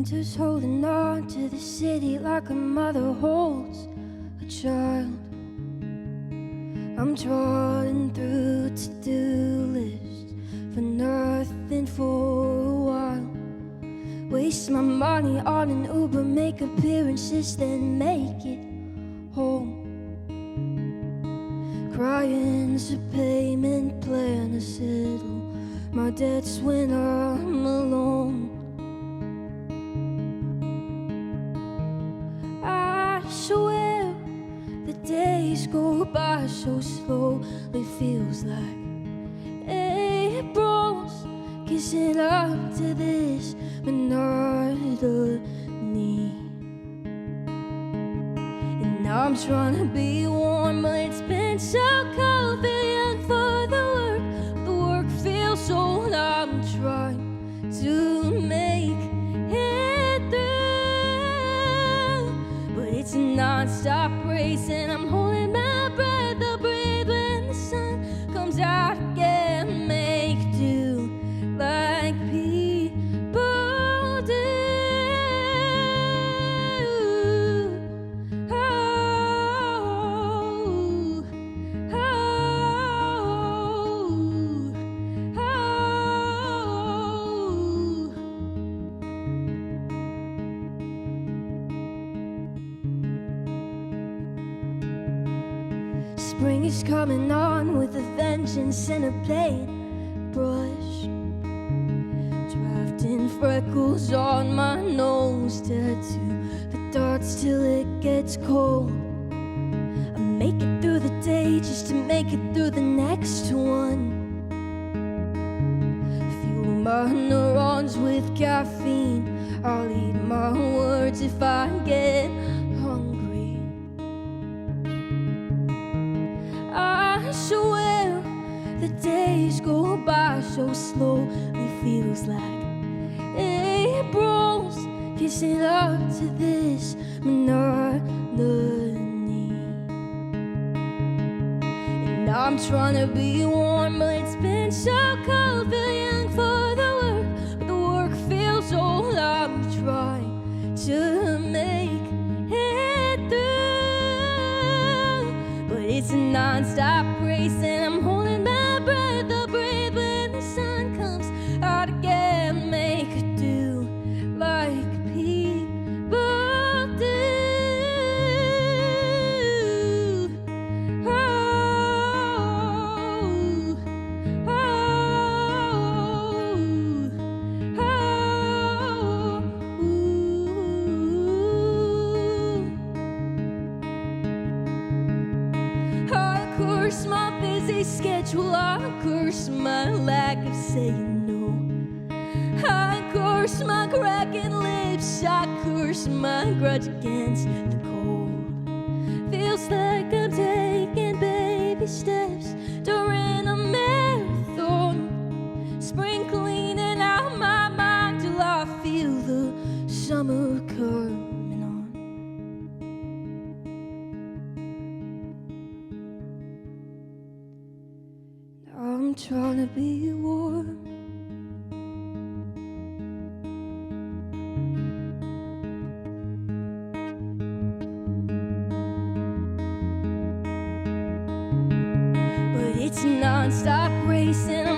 winter's holding on to the city like a mother holds a child. I'm trotting through to-do lists for nothing for a while. Waste my money on an Uber, make appearances, then make it home. Crying's a payment plan to settle my debts when I'm alone. I swear the days go by so slow, it feels like April's kissing up to this monotony. And I'm trying to be warm, but it's been so cold, feeling for the work feels so old. I'm trying to make it through, but it's a non-stop race, and I'm holding my breath. I'll breathe when the sun comes out again. Make do like people do. Oh, oh, oh, oh. Spring is coming on with a vengeance and a paintbrush, drafting freckles on my nose, tattoo the darts till it gets cold. I make it through the day just to make it through the next one. Fuel my neurons with caffeine, I'll eat my words if I get hungry. I swear the days go by so slow, it feels like April's kissing up to this monotony. And I'm trying to be warm, but it's been so cold, feeling for the work, but the work feels old. I'm trying to make it through, but it's a non-stop race, and I'm holding my breath. I'll breathe when the sun comes out again. Make it do like people do. Oh, oh, oh, oh. I curse my busy schedule, I curse my lack of saying no. I curse my cracking lips, I curse my grudge against the cold. Feels like I'm taking baby steps during a marathon, spring cleaning out my mind till I feel the summer coming on. I'm trying to be warm, but it's a non-stop race, and